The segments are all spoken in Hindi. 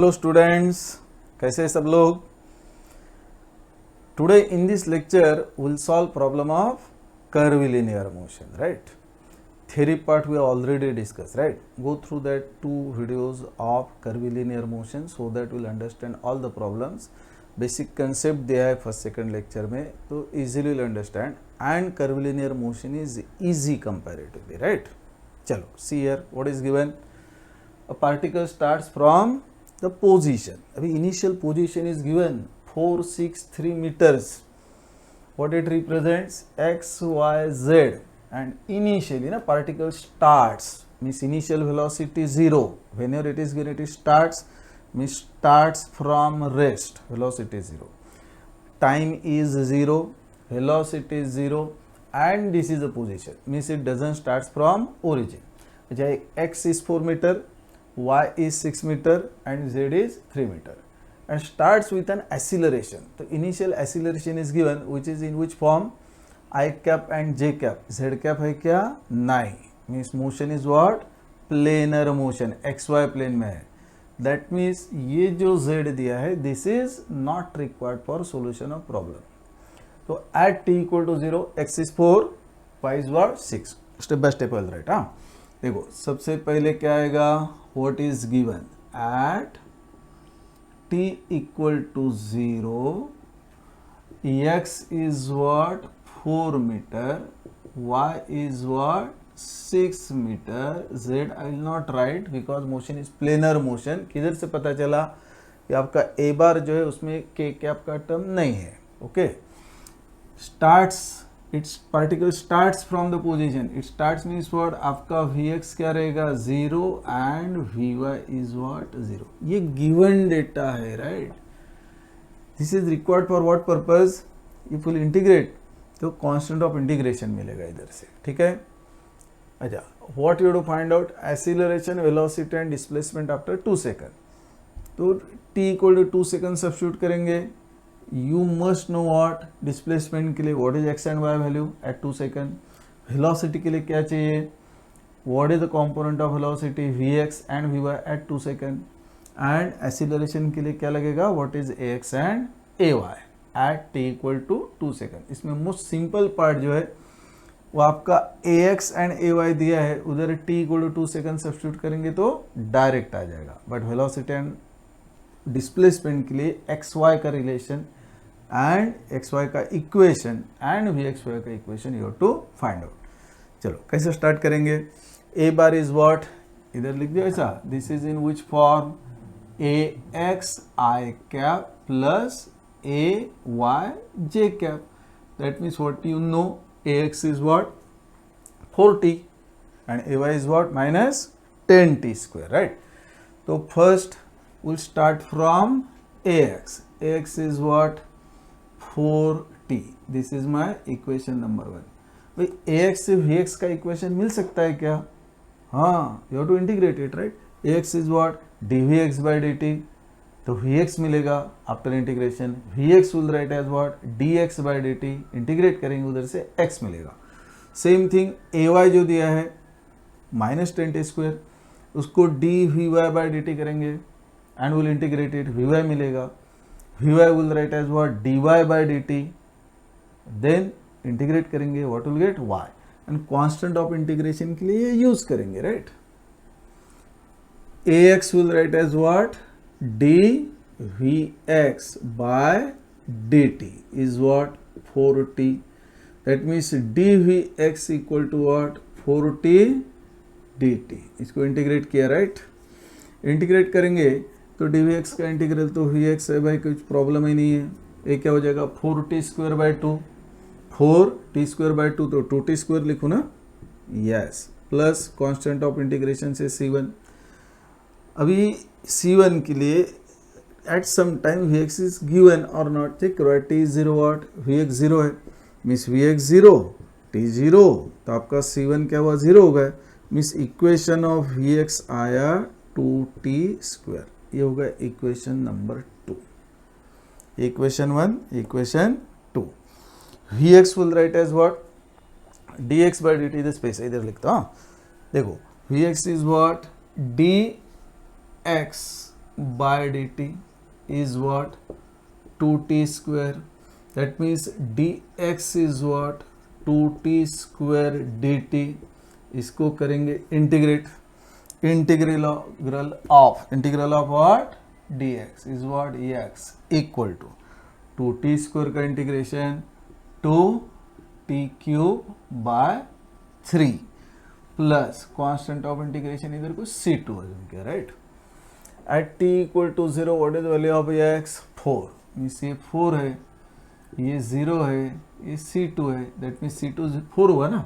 हेलो स्टूडेंट्स, कैसे सब लोग। Today in this lecture will solve problem of curvilinear motion, right? Theory part we have already discussed, right? Go through that two videos of curvilinear motion so that we'll understand all the problems. Basic concept दिया है फर्स्ट सेकंड लेक्चर में, तो easily will understand. And curvilinear motion is easy comparatively, right? चलो, see here what is given. A particle starts from the position. अभी initial position is given 463 meters. What it represents? X, Y, Z. And initially, particle starts means initial velocity 0. Whenever it is given, it starts means starts from rest. Velocity 0. Time is 0. Velocity is 0. And this is the position. Means it doesn't start from origin. X is 4 meter. Y is 6 meter and Z is 3 meter and starts with an acceleration. The initial acceleration is given, which is in which form? I cap and J cap. Z cap है क्या? 9. Means motion is what? Planar motion. XY plane में है. That means ये जो Z दिया है, this is not required for solution of problem. तो at t equal to 0, x is 4, y is what? 6. Step by step will write. हाँ, देखो सबसे पहले क्या आएगा? What is given at t equal to 0, x is what? 4 meter, y is what? 6 meter, z I will not write because motion is planar motion. किधर से पता चला कि आपका a बार जो है उसमें k कैप का टर्म नहीं है. Okay, starts, its particle starts from the position. It starts means what? आपका Vx क्या रहेगा? 0 and Vy is what? 0. ये given data है, right? This is required for what purpose? If you integrate तो constant of integration मिलेगा इधर से, ठीक है? अच्छा, what you have to find out? Acceleration, velocity and displacement after 2 seconds. तो t equal to 2 seconds substitute करेंगे. You must know what? Displacement के लिए what is x and y value at 2 second. Velocity के लिए क्या चाहिए? What is the component of velocity? Vx and Vy at 2 second. And acceleration के लिए क्या लगेगा? What is ax and ay at t equal to 2 second. इसमें most simple part जो है वो आपका ax and ay दिया है, उधर t equal to 2 second substitute करेंगे तो डायरेक्ट आ जाएगा. बट velocity and displacement के लिए xy का रिलेशन एंड xy का इक्वेशन एंड vxy का equation you have to find out. चलो कैसे स्टार्ट करेंगे? a bar is what? इधर लिख दिया ऐसा. This is in which form? ax I cap plus ay j cap. That means what you know, ax is what? 40 and ay is what? Minus 10t square, right? तो first we'll start from ax. ax is what? 4t. This is my equation number 1. भाई ax से vx का इक्वेशन मिल सकता है क्या? हाँ, you have to integrate it, right? ax is what? dvx by dt. तो vx मिलेगा after integration. vx will write as what? dx by dt. Integrate करेंगे उधर से x मिलेगा. सेम थिंग ay जो दिया है माइनस 10t स्क्वायर, उसको dvy by dt करेंगे and will integrate it. vy मिलेगा. vy will write as what? dy by dt. then integrate करेंगे, what will get? y. and constant of integration के लिए यूज करेंगे, right? ax will write as what? dvx by dt is what? 4t. that means dvx equal to what? 4t dt. इसको इंटीग्रेट किया, राइट? इंटीग्रेट करेंगे तो dvx का इंटीग्रल तो vx है भाई, कुछ प्रॉब्लम ही नहीं है. ये क्या हो जाएगा? 4t square by 2. 4t square by 2 तो 2t स्क्वायर लिखो ना. Yes, plus constant of integration से c1. अभी c1 के लिए at some time vx is given और नॉट. चेक करो. t is 0 what? vx 0 है, मीन्स vx 0, t 0, तो आपका c1 क्या हुआ? 0 हो गया. मीन्स इक्वेशन ऑफ vx आया 2t स्क्वायर. ये होगा equation number 2. Equation 1, equation 2. vx will write as what? dx by dt. इधर स्पेस इधर लिखता हूँ. देखो vx is what? dx by dt is what 2t square. That means dx is what 2t square dt. इसको करेंगे integrate. Integral of what dx is what x equal to 2t square का integration 2t cube by 3 plus constant of integration इधर को c2 अज्यूम किया, right. At t equal to 0 what is value of x 4. Means ये 4 है, ये 0 है, ये c2 है. दैट मीन्स c2 4 हुआ ना,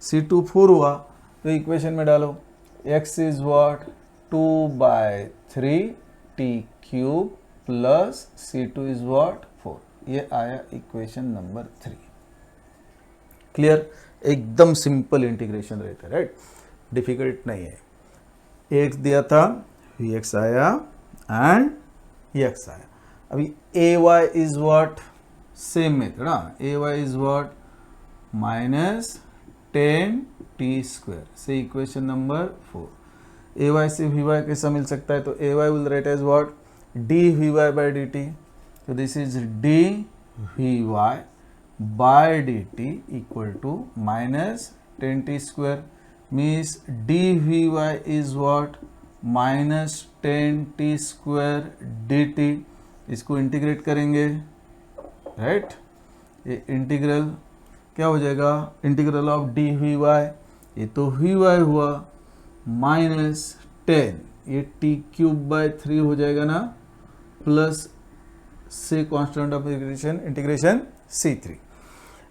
c2 4 हुआ तो इक्वेशन में डालो. x is what 2 by 3 t cube plus c2 is what 4. ये आया इक्वेशन नंबर 3. क्लियर. एकदम सिंपल इंटीग्रेशन रहता है, राइट. डिफिकल्ट नहीं है. x दिया था, vx आया एंड x आया. अभी ay is what same method. ay is what minus 10t square से इक्वेशन नंबर 4. ay से vy कैसा मिल सकता है, तो ay will write as what dvy by dt. तो this is dvy by dt equal to minus 10t square. Means dvy is what minus 10t square dt. इसको इंटीग्रेट करेंगे, राइट. ये इंटीग्रल क्या हो जाएगा, इंटीग्रल ऑफ dvy. ये तो vy हुआ माइनस 10, ये t क्यूब बाय 3 हो जाएगा ना, प्लस से constant of integration c3.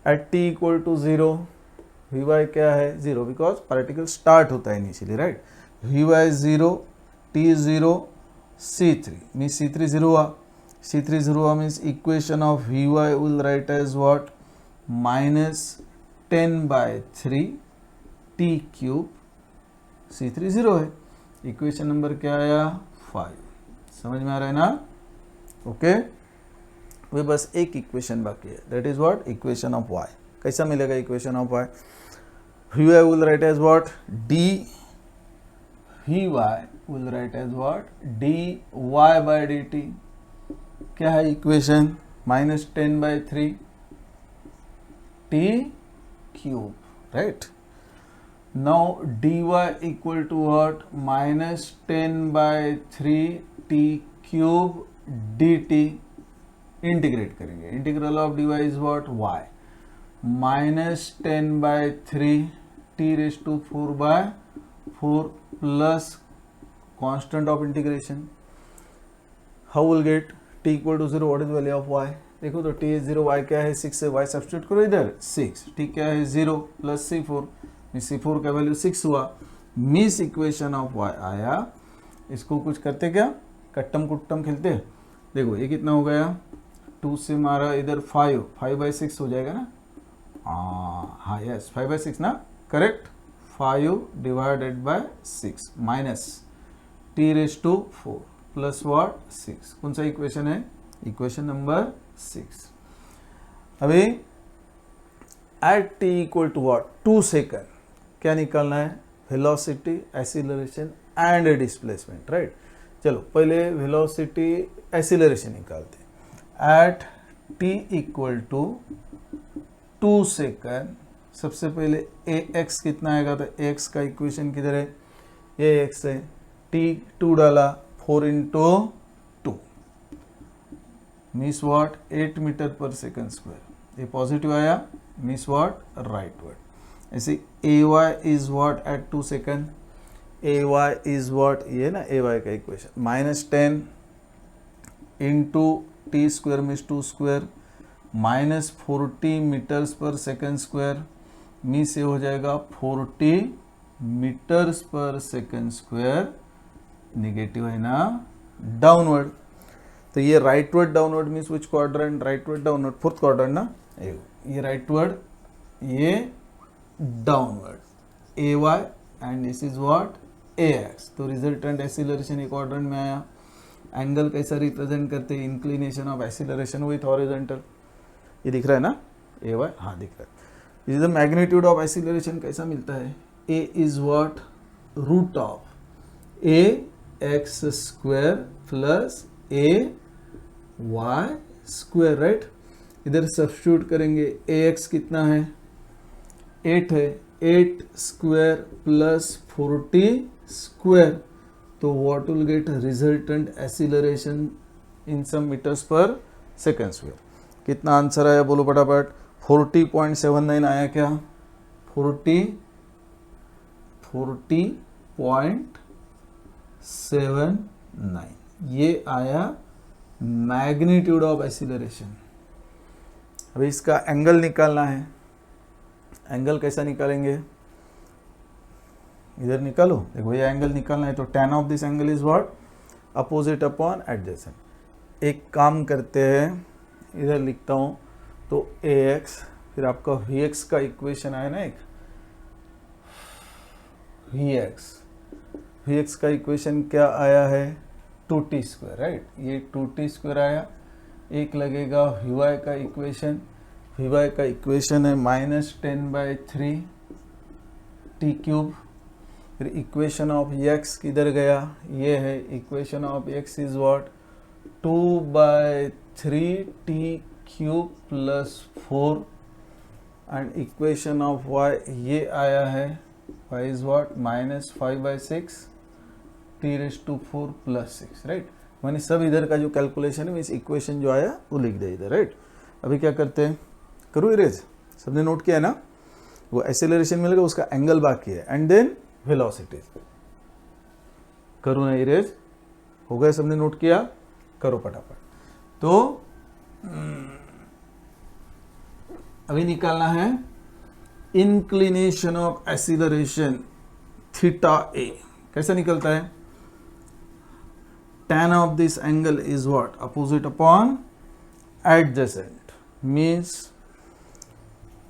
At t equal to 0 vy क्या है 0, बिकॉज पार्टिकल स्टार्ट होता है initially, right. vy 0, t 0, c3 means c3 0 हुआ. c3 0 हुआ means equation of vy will write as what minus 10 by 3 t cube. c3 0 है. इक्वेशन नंबर क्या आया 5. समझ में आ रहा है ना. ओके. वे बस एक इक्वेशन बाकी है, that is what equation of y. कैसा मिलेगा equation of y. vy will write as what dy will write as what dy by dt. क्या है equation minus 10 by 3 t cube, right. Now dy equal to what minus 10 by 3 t cube dt. Integrate करेंगे. Integral of dy is what y minus 10 by 3 t raise to 4 by 4 plus constant of integration. How will get t equal to 0 what is value of y. देखो तो t इज 0, y क्या है 6 है, y सब्स्टिट्यूट करो इधर 6. t क्या है 0 प्लस c4 मीन्स c4 का वैल्यू 6 हुआ. मिस इक्वेशन ऑफ y आया. इसको कुछ करते क्या, कट्टम कुट्टम खेलते. देखो ये कितना हो गया 2 से मारा इधर 5 बाई 6 हो जाएगा ना. हाँ यस 5 बाई 6 ना, correct. 5 divided by 6 minus t raise to 4 plus what 6. कौन सा इक्वेशन है, इक्वेशन नंबर 6. अभी at t equal to what 2 second क्या निकालना है, velocity, acceleration and displacement, right. चलो पहले वेलोसिटी एक्सीलरेशन निकालते हैं. At t equal to 2 second सबसे पहले ax कितना आएगा, तो x का इक्वेशन किधर है, ये x है. t 2 डाला 4 इंटू 2 मीन्स व्हाट 8 मीटर पर सेकंड स्क्वायर. ये पॉजिटिव आया मीन्स व्हाट राइट वर्ड. ऐसे ay is what at 2 second. ay is what ये ना ay का equation minus 10 into T square means 2 square minus 40 metres पर सेकंड स्क्वायर मीन्स ये हो जाएगा 40 मीटर्स पर सेकंड स्क्वायर. निगेटिव है ना, डाउनवर्ड. तो ये rightward downward means which quadrant, rightward downward, fourth quadrant ना. ये राइटवर्ड, ये downward ay and this is what ax. तो रिजल्टेंट एक्सीलरेशन एक क्वाड्रेंट में आया. एंगल कैसा रिप्रेजेंट करते हैं, inclination of acceleration with horizontal. ये दिख रहा है ना ay, हाँ दिख रहा है. Is the magnitude of acceleration कैसा मिलता है, a is what root of a X square plus A Y square, right. इधर सब्स्टिट्यूट करेंगे, ए एक्स कितना है 8 है, 8 स्क्वायर प्लस 40 स्क्वायर, तो what will get resultant acceleration in some metres पर सेकेंड स्क्वायर। कितना आंसर आया बोलो फटाफट, 40.79 आया क्या, 40.79 ये आया मैग्नीट्यूड ऑफ एक्सीलरेशन। अभी इसका एंगल निकालना है, एंगल कैसा निकालेंगे, इधर निकालो, देखो ये एंगल निकालना है, तो tan of this angle is what, opposite upon adjacent. एक काम करते हैं, इधर लिखता हूं, तो ax फिर आपका vx का इक्वेशन आया ना एक, vx का इक्वेशन क्या आया है 2t स्क्वायर, राइट। ये 2t स्क्वायर आया, एक लगेगा vy का इक्वेशन, vy का इक्वेशन है -10/3 t क्यूब। फिर इक्वेशन ऑफ x किधर गया, ये है equation of x is what 2/3 t cube plus 4 and equation of y ये आया है, y is what -5/6 t⁴ plus 6, right. मैंने सब इधर का जो कैलकुलेशन है इस इक्वेशन जो आया वो लिख दिया इधर, राइट। अभी क्या करते हैं, करूँ इरेज, सबने नोट किया है ना, वो एक्सेलरेशन मिलेगा, उसका एंगल बाकी है, एंड देन वेलोसिटी। करूँ ना इरेज, हो गया, सबने नोट किया, करो फटाफट। तो अभी निकालना है इंक्लिनेशन ऑफ एक्सीलरेशन थीटा ए, कैसा निकलता है, tan of this angle is what, opposite upon adjacent, means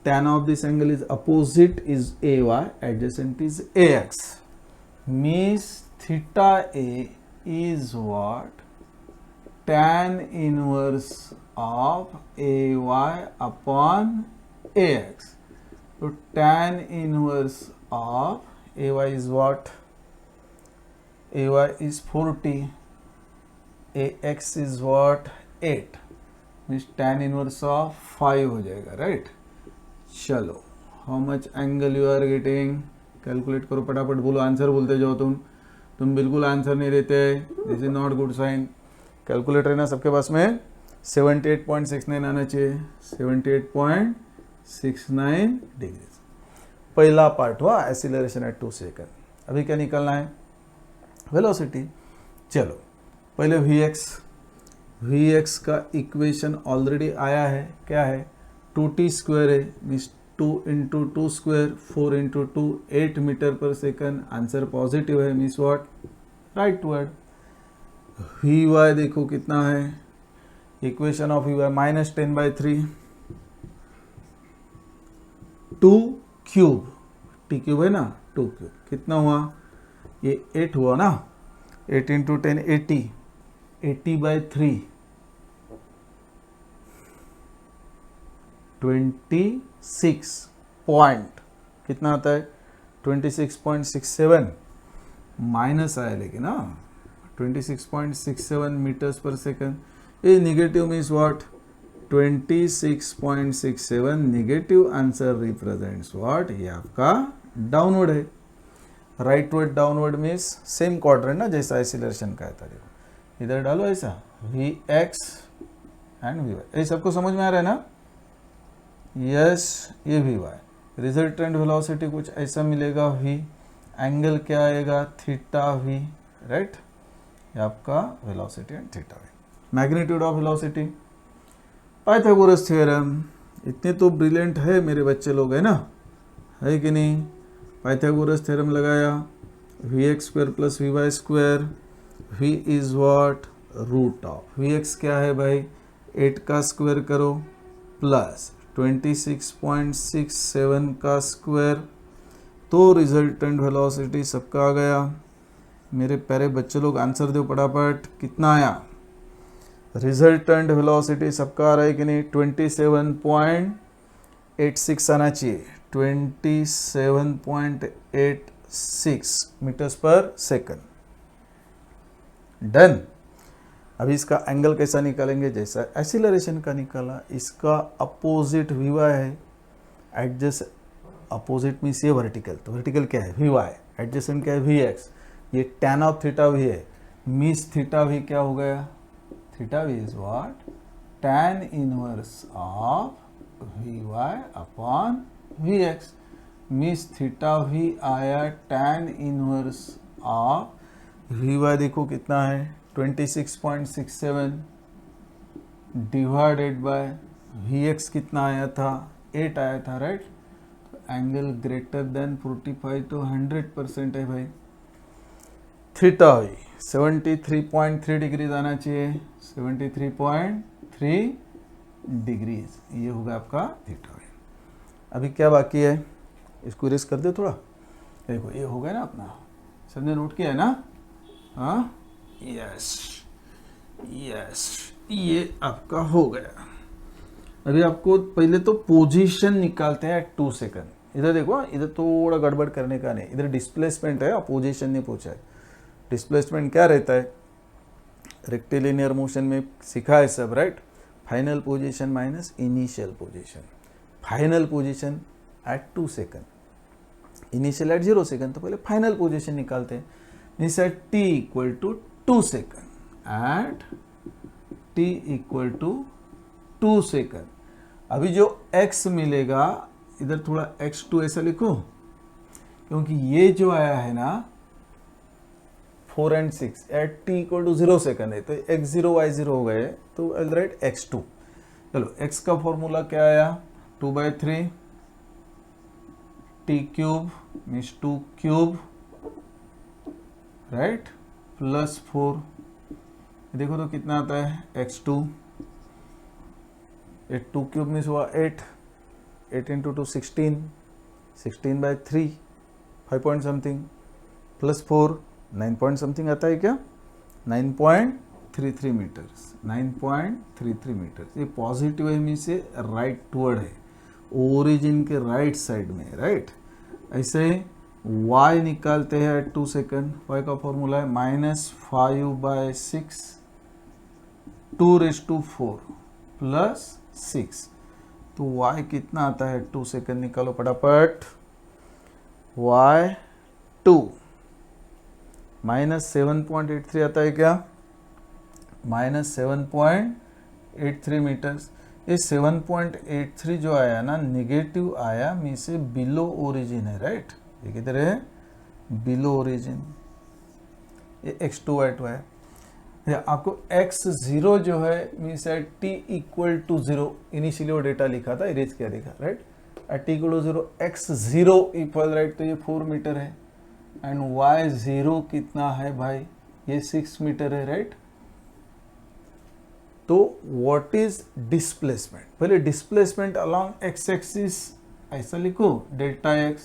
tan of this angle is opposite is ay, adjacent is ax, means theta a is what, tan inverse of ay upon ax. So tan inverse of ay is what, ay is 40, ax is what 8, means tan inverse of 5 हो जाएगा, राइट। चलो, how much angle you are getting, calculate करो फटाफट, बोलो, आंसर बोलते जाओ, तुम बिल्कुल आंसर नहीं देते, this is not good sign. Calculator है ना सबके पास में, 78.69 आना चाहिए, 78.69 डिग्री। पहला पार्ट हुआ एक्सीलरेशन एट 2 सेकंड। अभी क्या निकालना है, वेलोसिटी। चलो पहले vx का इक्वेशन ऑलरेडी आया है, क्या है 2t स्क्वायर है, means 2 into 2 square 4 into 2 8 metre पर सेकंड, आंसर पॉजिटिव है, means what, rightward. vy देखो कितना है, equation of vy -10/3 2 cube, t cube है ना, 2 क्यूब कितना हुआ, ये 8 हुआ ना, 8 इंटू 10 80/3 26 पॉइंट कितना आता है 26.67, माइनस आया लेकिन ना 26.67 मीटर्स पर सेकंड। ये negative means what, 26.67 negative answer represents what, ये आपका डाउनवर्ड है। Rightward downward means same quadrant ना, जैसा एक्सीलरेशन का है, देखो इधर डालो ऐसा, vx एंड vy, ये सबको समझ में आ रहा है ना, यस, ये vy, रिजल्टेंट वेलोसिटी कुछ ऐसा मिलेगा v, एंगल क्या आएगा थीटा v, राइट, ये आपका velocity and theta v। Magnitude of velocity, Pythagoras theorem, इतने तो ब्रिलियंट है मेरे बच्चे लोग, है ना, है कि नहीं। पाइथागोरस थ्योरम लगाया, vx square plus vy square, v is what root of, vx क्या है भाई 8 का स्क्वायर करो प्लस 26.67 का स्क्वायर, तो रिजल्टेंट वेलोसिटी सबका आ गया। मेरे प्यारे बच्चे लोग आंसर दो फटाफट, कितना आया, रिजल्टेंट वेलोसिटी सबका आ रहा है कि नहीं, 27.86 आना चाहिए, 27.86 मीटर्स पर सेकंड। डन। अभी इसका एंगल कैसा निकालेंगे, जैसा एक्सीलरेशन का निकाला, इसका अपोजिट वी वाई है, एडजस्ट अपोजिट मीन्स ये वर्टिकल, तो वर्टिकल क्या है वी वाई, एडजस्टेंट क्या है वी एक्स, ये tan ऑफ थीटा वी है, मीस थीटा वी क्या हो गया, theta V is what, tan inverse of V Y upon V X, means theta V आया tan inverse of V Y, देखो कितना है 26.67 डिवाइडेड बाय वी एक्स कितना आया था 8 आया था, राइट। एंगल ग्रेटर देन 45 तो 100% है भाई। थीटा वी 73.3 डिग्रीज आना चाहिए, 73.3 डिग्रीज, ये होगा आपका थीटा वी। अभी क्या बाकी है, इसको इरेज कर दे थोड़ा, देखो ये हो गया ना अपना, सबने नोट किया है ना, हाँ यस यस, ये आपका हो गया। अभी आपको पहले तो पोजीशन निकालते हैं 2 सेकंड। इधर देखो, इधर थोड़ा गड़बड़ करने का नहीं, इधर डिस्प्लेसमेंट है, पोजीशन नहीं पूछा है। डिस्प्लेसमेंट क्या रहता है, रेक्टिलिनियर मोशन में सिखा है सब, right. Final position minus initial position, final position at 2 second, initial at 0 second, तो पहले फाइनल पोजीशन निकालते हैं। Means at t equal to 2 second, at t equal to 2 second. अभी जो x मिलेगा, इधर थोड़ा x2 ऐसा लिखो, क्योंकि ये जो आया है ना 4 and 6 at t equal to 0 second है, तो x0 y0 हो गए, तो आई विल राइट x2। चलो x का फॉर्मूला क्या आया, 2/3 t cube means 2 cube, right, plus 4, देखो तो कितना आता है x2, 2 क्यूब मीन्स हुआ 8, 8 into 2 16, 16/3 5 point something, plus 4 9 point something आता है क्या, 9.33 मीटर्स, 9.33 मीटर्स। ये पॉजिटिव है मीन से राइट टूवर्ड है, ओरिजिन के राइट साइड में, राइट। ऐसे y निकालते हैं 2 सेकंड, y का फॉर्मूला है -5/6 2⁴ प्लस 6, तो y कितना आता है 2 सेकंड निकालो फटाफट, y2 -7.83 आता है क्या, -7.83 मीटर्स। ये 7.83 जो आया ना निगेटिव आया, मी से बिलो ओरिजिन है, राइट। ये किधर है, बिलो ओरिजिन, ये x2 y2 है। आपको x0 जो है means at t equal to 0, initially वो डेटा लिखा था, इरेज क्या लिखा, right, at t equal to 0 x0 equal, right, तो ये 4 मीटर है, एंड y0 कितना है भाई, ये 6 मीटर है, राइट। तो व्हाट इज डिस्प्लेसमेंट, पहले डिस्प्लेसमेंट अलोंग x एक्सिस ऐसा लिखो, delta x,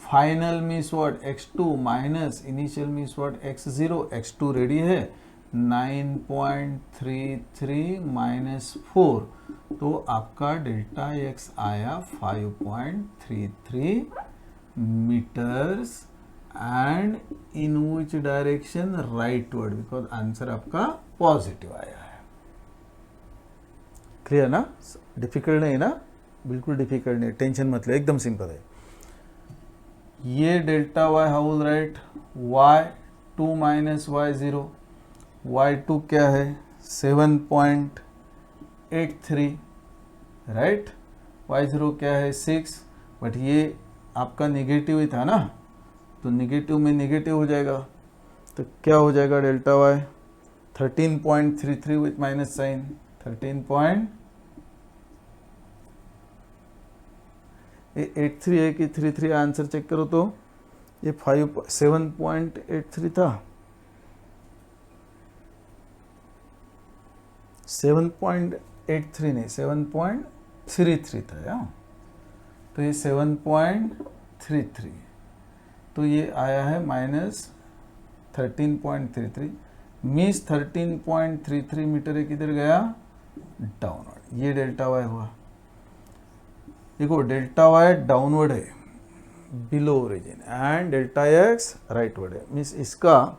final means what x2 minus initial means what x0, x2 ready है 9.33 माइनस 4, तो आपका डेल्टा x आया 5.33 metres, and in which direction, rightward, because answer आपका पॉजिटिव आया है। क्लियर ना, डिफिकल्ट नहीं ना, बिल्कुल डिफिकल्ट नहीं, टेंशन मत ले, एकदम सिंपल है। ये delta y how will write, y2 minus y0, y2 क्या है 7.83, राइट, y0 क्या है 6, बट ये आपका नेगेटिव ही था ना, तो नेगेटिव में नेगेटिव हो जाएगा, तो क्या हो जाएगा delta y 13.33 with minus sign, 13.83 है कि 33, आंसर चेक करो तो ये 7.83 था, 7.83 नहीं 7.33 था यार, तो ये 7.33, तो ये आया है -13.33, मीन्स 13.33 मीटर है, किधर गया, डाउनवर्ड, ये डेल्टा y हुआ। देखो डेल्टा y डाउनवर्ड है below origin, and delta x rightward है, मीन्स इसका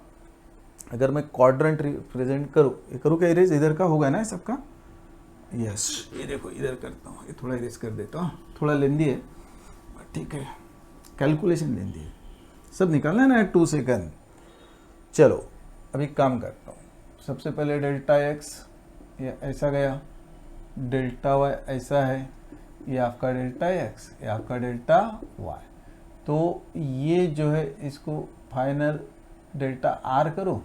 अगर मैं क्वाड्रेंट रिप्रेजेंट करूँ, ये करूँ क्या इरेज, इधर का होगा ना सबका, यस ये देखो इधर करता हूँ, ये थोड़ा इरेज कर देता हूँ, थोड़ा लेंदी है, ठीक है, कैलकुलेशन लेंदी है, सब निकालना है ना 2 सेकंड। चलो अभी काम करता हूँ, सबसे पहले डेल्टा एक्स ये ऐसा गया, डेल्टा वाई ऐसा है, ये आपका डेल्टा एक्स, ये आपका डेल्टा वाई, तो ये जो है इसको फाइनल डेल्टा आर करो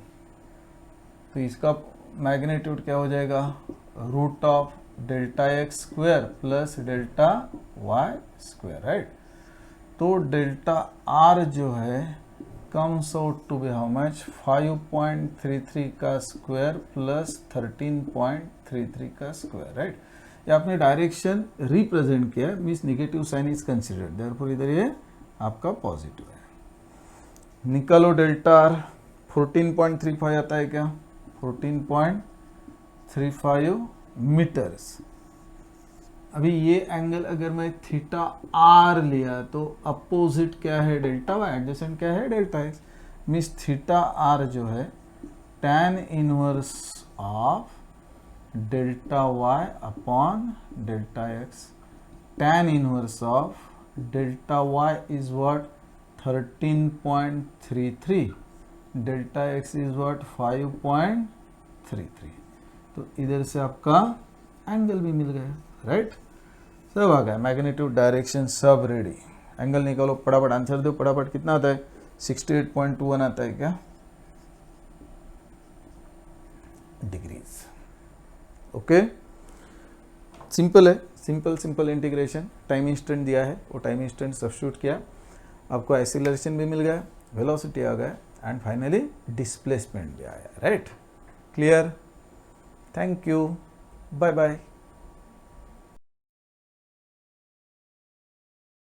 तो इसका मैग्नीट्यूड क्या हो जाएगा, root of delta X square plus delta Y square, right. तो डेल्टा आर जो है comes out to be how much, 5.33 का स्क्वायर प्लस 13.33 का स्क्वायर, राइट। ये आपने डायरेक्शन रिप्रेजेंट किया, means negative sign is considered, therefore इधर ये आपका पॉजिटिव है। निकालो डेल्टा आर, 14.35 आता है क्या, 14.35 मीटर्स। अभी ये एंगल अगर मैं थीटा आर लिया तो अपोजिट क्या है, डेल्टा वाई, एडजेसेंट क्या है, delta X, means theta R जो है tan inverse of delta Y upon delta X, tan inverse of delta Y is what 13.33, delta X is what 5.33, तो इधर से आपका एंगल भी मिल गया, राइट। सब आ गया, मैग्नीट्यूड डायरेक्शन सब रेडी, एंगल निकालो, फटाफट आंसर दो, फटाफट कितना आता है, 68.21 आता है क्या डिग्रीज। ओके, सिंपल है, सिंपल इंटीग्रेशन, टाइम इंस्टेंट दिया है, वो टाइम इंस्टेंट सब्स्टिट्यूट किया, आपको एक्सीलरेशन भी मिल गया, वेलोसिटी आ गया, एंड फाइनली डिस्प्लेसमेंट भी आया, right. Clear, thank you, bye bye.